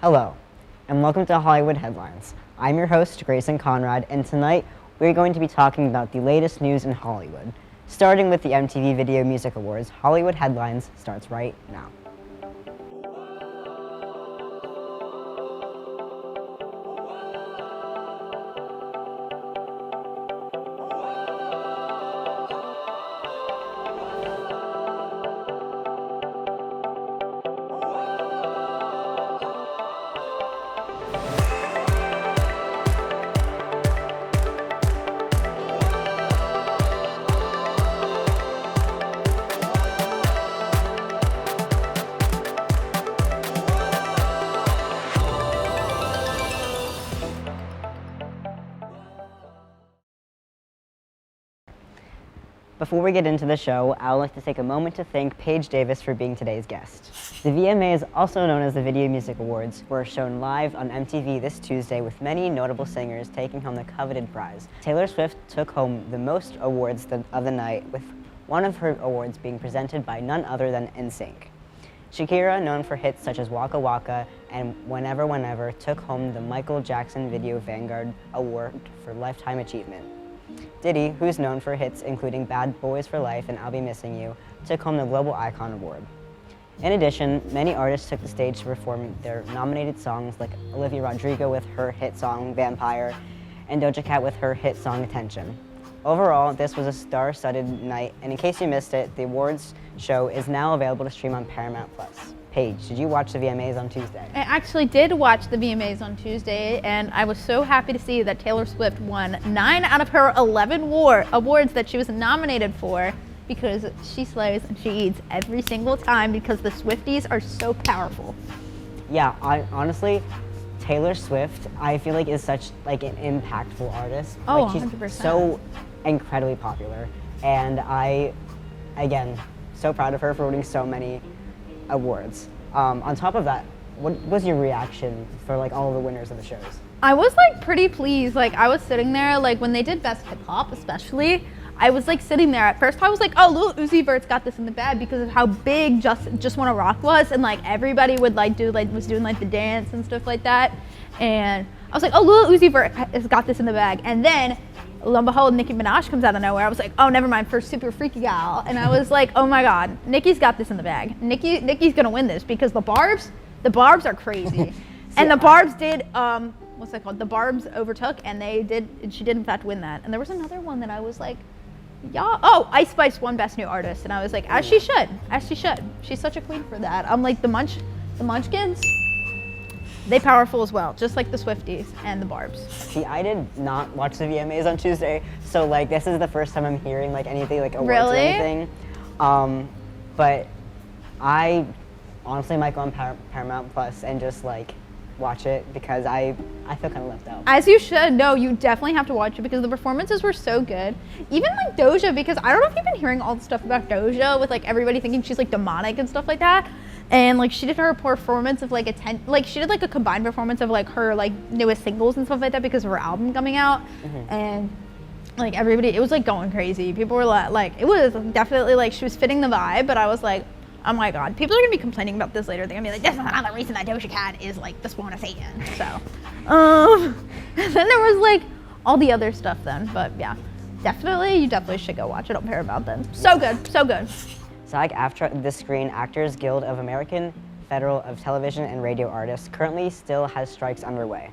Hello, and welcome to Hollywood Headlines. I'm your host, Grayson Conrad, and tonight we're going to be talking about the latest news in Hollywood. Starting with the MTV Video Music Awards, Hollywood Headlines starts right now. Before we get into the show, I would like to take a moment to thank Paige Davis for being today's guest. The VMAs, also known as the Video Music Awards, were shown live on MTV this Tuesday with many notable singers taking home the coveted prize. Taylor Swift took home the most awards of the night, with one of her awards being presented by none other than NSYNC. Shakira, known for hits such as Waka Waka and Whenever Whenever, took home the Michael Jackson Video Vanguard Award for Lifetime Achievement. Diddy, who's known for hits including Bad Boys for Life and I'll Be Missing You, took home the Global Icon Award. In addition, many artists took the stage to perform their nominated songs, like Olivia Rodrigo with her hit song Vampire and Doja Cat with her hit song Attention. Overall, this was a star-studded night, and in case you missed it, the awards show is now available to stream on Paramount+. Paige, did you watch the VMAs on Tuesday? I actually did watch the VMAs on Tuesday, and I was so happy to see that Taylor Swift won 9 out of her 11 awards that she was nominated for, because she slays and she eats every single time because the Swifties are so powerful. Yeah, honestly, Taylor Swift, I feel like is such like an impactful artist. Oh, like, she's 100%. So incredibly popular, and I, again, so proud of her for winning so many awards. On top of that, what was your reaction for like all of the winners of the shows? I was like pretty pleased. Like I was sitting there, like when they did Best Hip Hop especially, I was like sitting there. At first I was like, oh, Lil Uzi Vert's got this in the bag because of how big Just Wanna Rock was, and like everybody would was doing like the dance and stuff like that. And I was like, oh, Lil Uzi Vert has got this in the bag. And then lo and behold, Nicki Minaj comes out of nowhere. I was like, oh, never mind, for Super Freaky Gal. And I was like, oh my God, Nicki's got this in the bag. Nicki's gonna win this because the Barbs are crazy. And the Barbs did, what's that called? The Barbs overtook, and she did in fact win that. And there was another one that I was like, yeah, oh, Ice Spice won Best New Artist. And I was like, as she should. She's such a queen for that. I'm like, the Munchkins, they powerful as well, just like the Swifties and the Barbs. See, I did not watch the VMAs on Tuesday, so like this is the first time I'm hearing like anything like awards or anything. But I honestly might go on Paramount Plus and just like watch it because I feel kind of left out. As you should. No, you definitely have to watch it because the performances were so good. Even like Doja, because I don't know if you've been hearing all the stuff about Doja with like everybody thinking she's like demonic and stuff like that. And like she did her performance of like she did like a combined performance of like her like newest singles and stuff like that because of her album coming out. Mm-hmm. And like everybody, it was like going crazy. People were like, it was definitely like she was fitting the vibe, but I was like, oh my God, people are gonna be complaining about this later. They're gonna be like, this is another reason that Doja Cat is like the spawn of Satan. So, and then there was like all the other stuff then, but yeah, you definitely should go watch it on Paramount then. So good, so good. SAG-AFTRA, the Screen Actors Guild of American Federal of Television and Radio Artists, currently still has strikes underway.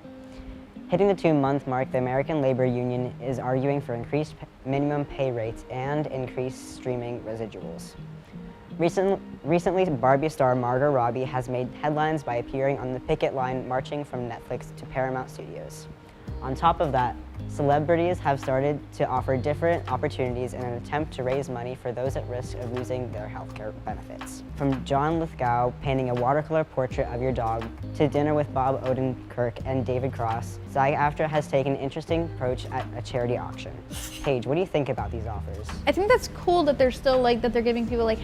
Hitting the 2-month mark, the American Labor Union is arguing for increased minimum pay rates and increased streaming residuals. Recently, Barbie star Margot Robbie has made headlines by appearing on the picket line marching from Netflix to Paramount Studios. On top of that, celebrities have started to offer different opportunities in an attempt to raise money for those at risk of losing their healthcare benefits. From John Lithgow painting a watercolor portrait of your dog to dinner with Bob Odenkirk and David Cross, SAG-AFTRA has taken an interesting approach at a charity auction. Paige, what do you think about these offers? I think that's cool that they're still like that they're giving people like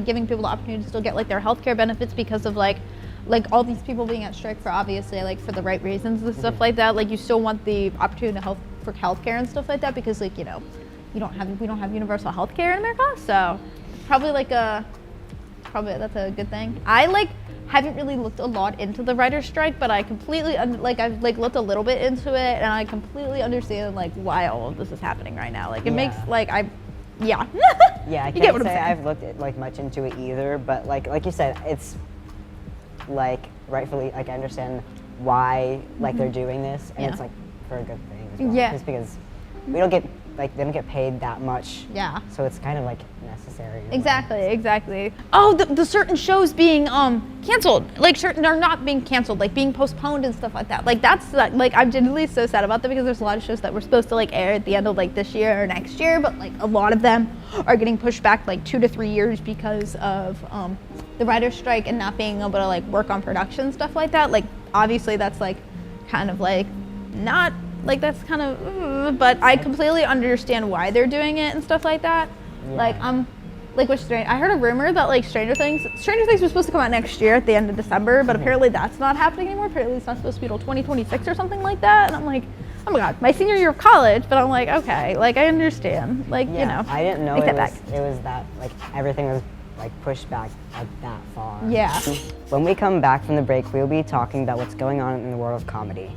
giving people the opportunity to still get like their healthcare benefits because of like all these people being at strike for obviously like for the right reasons and stuff like that. Like you still want the opportunity for healthcare and stuff like that because like we don't have universal healthcare in America, so probably that's a good thing. I haven't really looked a lot into the writer's strike, but I completely, I've looked a little bit into it, and I completely understand, like, why all of this is happening right now. Like, it makes, like, yeah. Yeah, I You get can't what I'm say saying. I've looked at, like, much into it either, but like you said, it's like rightfully, like, I understand why like they're doing this, and Yeah. it's like for a good thing as well. Yeah. Just because we don't get like they don't get paid that much. Yeah. So it's kind of like necessary. in a way. Exactly. Oh, the certain shows being canceled, like certain are not being canceled, like being postponed and stuff like that. Like that's like I'm genuinely so sad about that because there's a lot of shows that were supposed to like air at the end of like this year or next year, but like a lot of them are getting pushed back like 2 to 3 years because of the writer's strike and not being able to like work on production stuff like that. Like obviously that's like kind of like not like that's kind of but I completely understand why they're doing it and stuff like that. Yeah. Like like with I heard a rumor that like Stranger Things was supposed to come out next year at the end of December, but apparently that's not happening anymore. Apparently it's not supposed to be till 2026 or something like that. And I'm like, oh my god, my senior year of college. But I'm like, okay, like I understand, like Yeah, you know. I didn't know take it that was, back. it was that like everything was like pushed back like that far. Yeah. When we come back from the break, we'll be talking about what's going on in the world of comedy.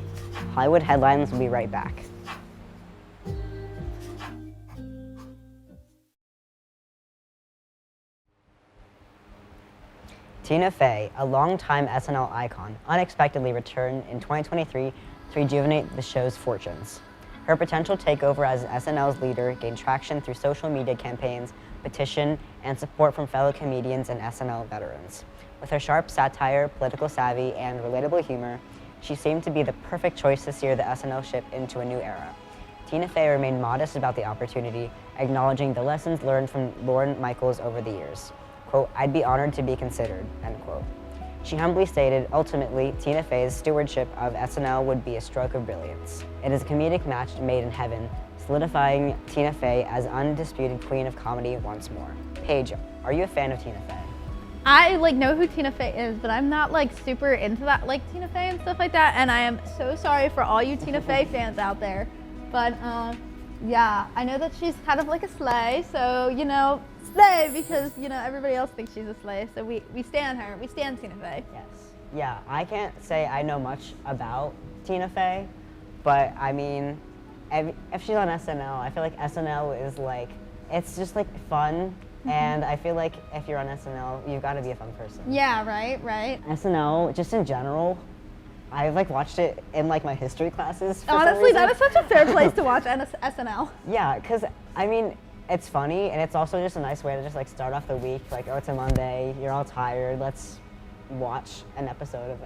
Hollywood Headlines will be right back. Tina Fey, a longtime SNL icon, unexpectedly returned in 2023 to rejuvenate the show's fortunes. Her potential takeover as SNL's leader gained traction through social media campaigns, petition, and support from fellow comedians and SNL veterans. With her sharp satire, political savvy, and relatable humor, she seemed to be the perfect choice to steer the SNL ship into a new era. Tina Fey remained modest about the opportunity, acknowledging the lessons learned from Lorne Michaels over the years. Quote, "I'd be honored to be considered," end quote. She humbly stated, ultimately, Tina Fey's stewardship of SNL would be a stroke of brilliance. It is a comedic match made in heaven, solidifying Tina Fey as undisputed queen of comedy once more. Paige, are you a fan of Tina Fey? I like know who Tina Fey is, but I'm not like super into that like Tina Fey and stuff like that. And I am so sorry for all you Tina Fey fans out there. But yeah, I know that she's kind of like a slay, so you know, slay because you know everybody else thinks she's a slay. So we stand her. We stand Tina Fey. Yes. Yeah, I can't say I know much about Tina Fey, but I mean, if she's on SNL, I feel like SNL is like, it's just like fun. And I feel like if you're on SNL, you've got to be a fun person. Yeah, right. SNL, just in general, I've like watched it in like my history classes. For some Honestly, that reason. is such a fair place to watch SNL. Yeah, because I mean, it's funny and it's also just a nice way to just like start off the week. Like, oh, it's a Monday, you're all tired, let's watch an episode of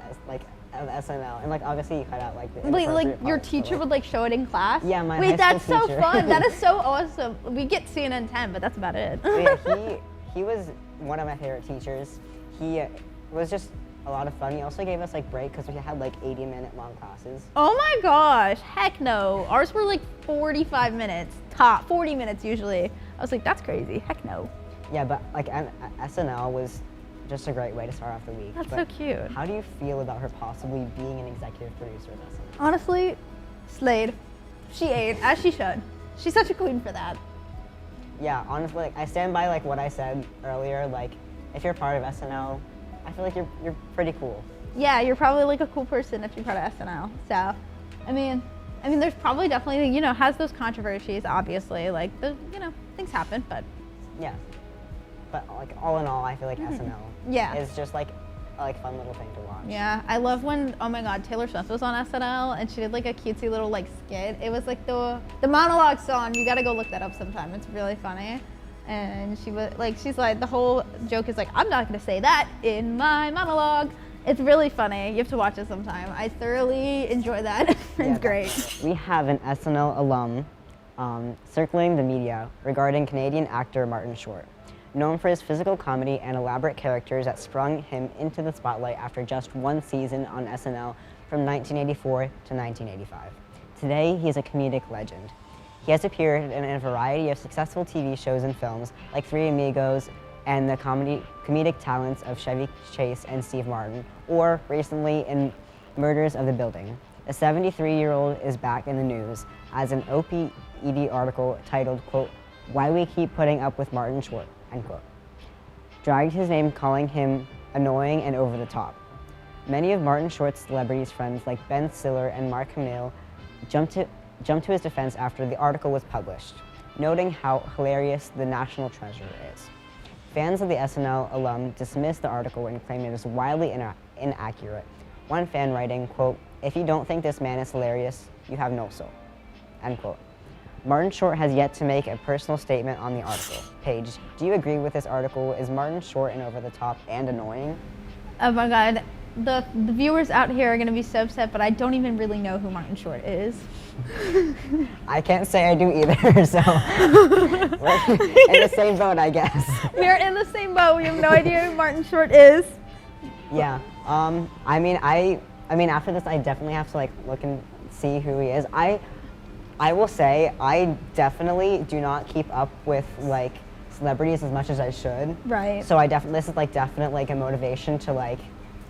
SNL. And like obviously you cut out like the Like inappropriate your parts, but, teacher like, would like show it in class. Yeah, my Wait, high that's school so teacher. fun. That is so awesome. We get CNN 10, but that's about it. Yeah, he was one of my favorite teachers. He was just a lot of fun. He also gave us like break because we had like 80-minute long classes. Oh my gosh, heck no. Ours were like 45 minutes, top 40 minutes usually. I was like, that's crazy, heck no. Yeah, but like SNL was just a great way to start off the week. That's But so cute. How do you feel about her possibly being an executive producer of SNL? Honestly, slayed. She ate, as she should. She's such a queen for that. Yeah, honestly, like, I stand by like what I said earlier. Like, if you're part of SNL, I feel like you're pretty cool. Yeah, you're probably like a cool person if you're part of SNL. So, I mean, there's probably definitely, you know, has those controversies, obviously. Like, you know, things happen, but. Yeah. But like all in all, I feel like SNL Yeah. is just like a like fun little thing to watch. Yeah, I love when, oh my god, Taylor Swift was on SNL and she did like a cutesy little like skit. It was like the monologue song. You gotta go look that up sometime. It's really funny. And she was like, she's like, the whole joke is like, I'm not gonna say that in my monologue. It's really funny. You have to watch it sometime. I thoroughly enjoy that. It's great. We have an SNL alum circling the media regarding Canadian actor Martin Short, known for his physical comedy and elaborate characters that sprung him into the spotlight after just one season on SNL from 1984 to 1985. Today, he is a comedic legend. He has appeared in a variety of successful TV shows and films like Three Amigos and the comedic talents of Chevy Chase and Steve Martin, or recently in Murders of the Building. The 73-year-old is back in the news as an OP-ED article titled, quote, "Why We Keep Putting Up with Martin Short," end quote, dragged his name, calling him annoying, and over the top. Many of Martin Short's celebrities' friends like Ben Stiller and Mark Hamill jumped to his defense after the article was published, noting how hilarious the national treasure is. Fans of the SNL alum dismissed the article and claimed it was wildly inaccurate. One fan writing, quote, "If you don't think this man is hilarious, you have no soul," end quote. Martin Short has yet to make a personal statement on the article. Paige, do you agree with this article? Is Martin Short and over the top and annoying? Oh my God. The viewers out here are going to be so upset, but I don't even really know who Martin Short is. I can't say I do either, so we're in the same boat, I guess. We're in the same boat. We have no idea who Martin Short is. Yeah. I mean, after this, I definitely have to like look and see who he is. I will say I definitely do not keep up with like celebrities as much as I should. Right. So this is like definite like a motivation to like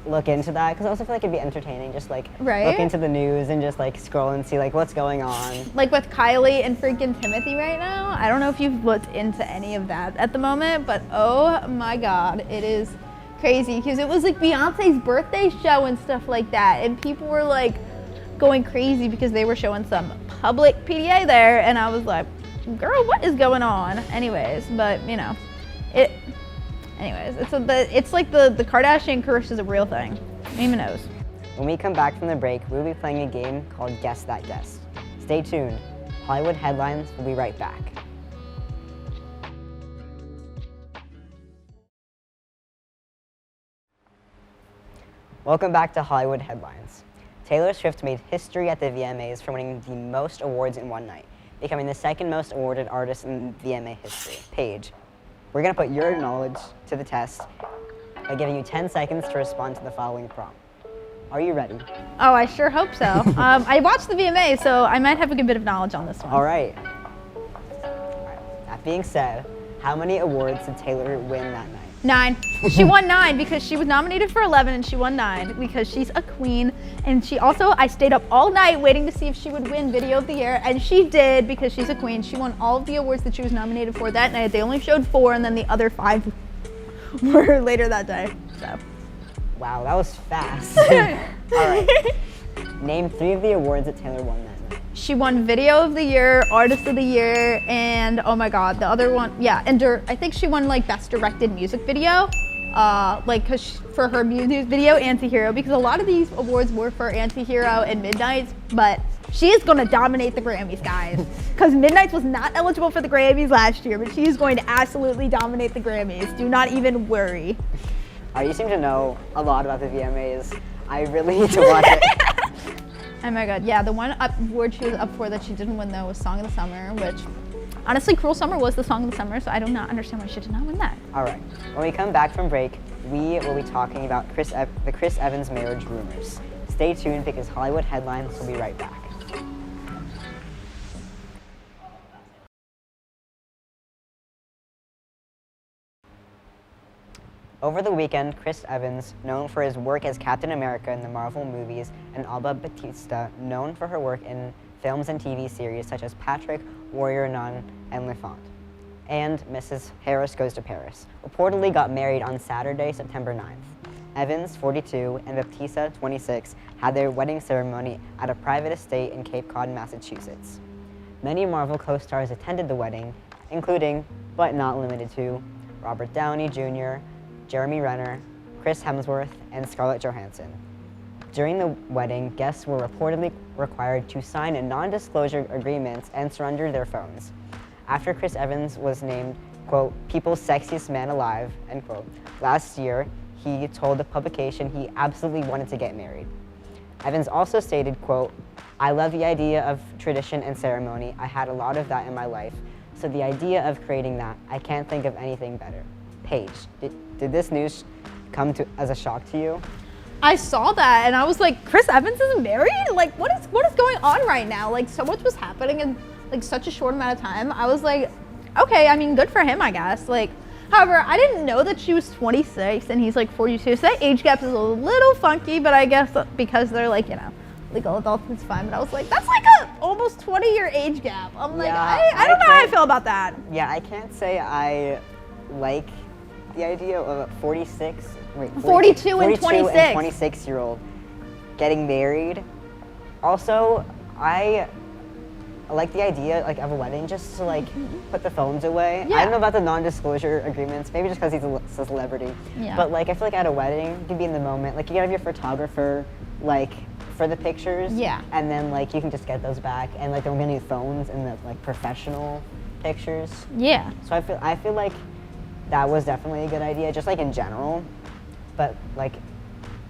look into that, because I also feel like it'd be entertaining just like look into the news and just like scroll and see like what's going on. Like with Kylie and freaking Timothy right now, I don't know if you've looked into any of that at the moment, but oh my God, it is crazy because it was like Beyonce's birthday show and stuff like that, and people were like going crazy because they were showing some public PDA there, and I was like, girl, what is going on? Anyways, but you know, it's like the Kardashian curse is a real thing. Who even knows? When we come back from the break, we'll be playing a game called Guess That Guest. Stay tuned. Hollywood Headlines will be right back. Welcome back to Hollywood Headlines. Taylor Swift made history at the VMAs for winning the most awards in one night, becoming the second most awarded artist in VMA history. Paige, we're going to put your knowledge to the test by giving you 10 seconds to respond to the following prompt. Are you ready? Oh, I sure hope so. I watched the VMA, so I might have a good bit of knowledge on this one. All right. That being said, how many awards did Taylor win that night? 9. She won 9 because she was nominated for 11 and she won 9 because she's a queen. And she also, I stayed up all night waiting to see if she would win Video of the Year, and she did because she's a queen. She won all of the awards that she was nominated for that night. They only showed 4, and then the other 5 were later that day. So. Wow, that was fast. All right. Name 3 of the awards that Taylor won that night. She won Video of the Year, Artist of the Year, and oh my God, the other one, yeah, and I think she won like Best Directed Music Video, for her music video, Antihero, because a lot of these awards were for Antihero and Midnights, but she is going to dominate the Grammys, guys, because Midnights was not eligible for the Grammys last year, but she is going to absolutely dominate the Grammys. Do not even worry. You seem to know a lot about the VMAs. I really need to watch it. Oh my God, yeah, the one award she was up for that she didn't win though was Song of the Summer, which honestly, Cruel Summer was the Song of the Summer, so I do not understand why she did not win that. All right, when we come back from break, we will be talking about the Chris Evans marriage rumors. Stay tuned because Hollywood Headlines will be right back. Over the weekend, Chris Evans, known for his work as Captain America in the Marvel movies, and Alba Batista, known for her work in films and TV series such as Patrick, Warrior Nun, and L'Enfant, and Mrs. Harris Goes to Paris, reportedly got married on Saturday, September 9th. Evans, 42, and Batista, 26, had their wedding ceremony at a private estate in Cape Cod, Massachusetts. Many Marvel co-stars attended the wedding, including, but not limited to, Robert Downey Jr., Jeremy Renner, Chris Hemsworth, and Scarlett Johansson. During the wedding, guests were reportedly required to sign a non-disclosure agreements and surrender their phones. After Chris Evans was named, quote, "People's Sexiest Man Alive," end quote, last year, he told the publication he absolutely wanted to get married. Evans also stated, quote, "I love the idea of tradition and ceremony. I had a lot of that in my life. So the idea of creating that, I can't think of anything better." Paige, did this news come as a shock to you? I saw that and I was like, Chris Evans is married? Like, what is going on right now? Like, so much was happening in like such a short amount of time. I was like, okay, I mean, good for him, I guess. Like, however, I didn't know that she was 26 and he's like 42. So that age gap is a little funky, but I guess because they're like, you know, legal adults, it's fine. But I was like, that's like a almost 20-year age gap. I'm like, yeah, I don't know how I feel about that. Yeah, I can't say I like the idea of 46 wait, 42 and 42 26. and 26-year-old getting married. Also, I like the idea like of a wedding just to like put the phones away. Yeah. I don't know about the non-disclosure agreements, maybe just because he's a celebrity. Yeah. But like I feel like at a wedding, you can be in the moment. Like you can have your photographer like for the pictures. Yeah. And then like you can just get those back, and like they're gonna need phones and the like professional pictures. Yeah. So I feel like that was definitely a good idea, just like in general. But like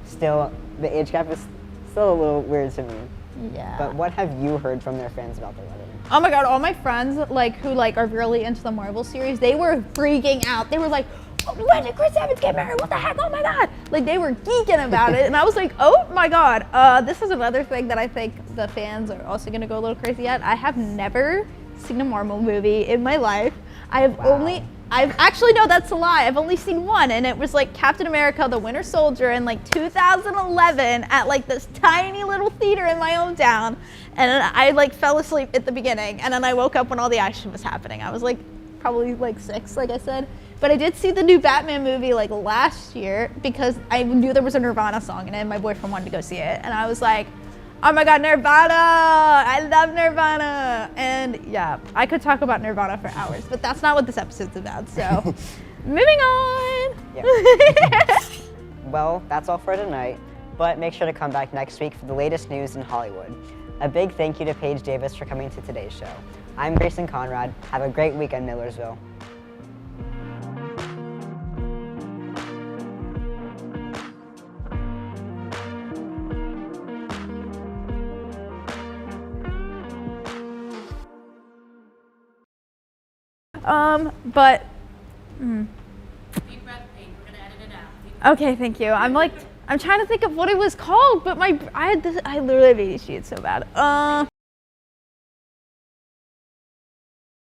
still, the age gap is still a little weird to me. Yeah. But what have you heard from their fans about the wedding? Oh my god, all my friends like who like are really into the Marvel series, they were freaking out. They were like, oh, when did Chris Evans get married? What the heck? Oh my god. Like they were geeking about it. And I was like, oh my god. This is another thing that I think the fans are also gonna go a little crazy at. I have never seen a Marvel movie in my life. I've actually, no, that's a lie. I've only seen one, and it was like Captain America, the Winter Soldier in like 2011 at like this tiny little theater in my hometown. And I like fell asleep at the beginning, and then I woke up when all the action was happening. I was like probably like 6, like I said. But I did see the new Batman movie like last year because I knew there was a Nirvana song in it, and my boyfriend wanted to go see it. And I was like, oh my god, Nirvana! I love Nirvana! And yeah, I could talk about Nirvana for hours, but that's not what this episode's about, so moving on! Yeah. Well, that's all for tonight, but make sure to come back next week for the latest news in Hollywood. A big thank you to Paige Davis for coming to today's show. I'm Grayson Conrad. Have a great weekend, Millersville. But Deep breath, Paige. We're gonna edit it out. okay, thank you. I'm trying to think of what it was called, but I literally have ADHD, it's so bad.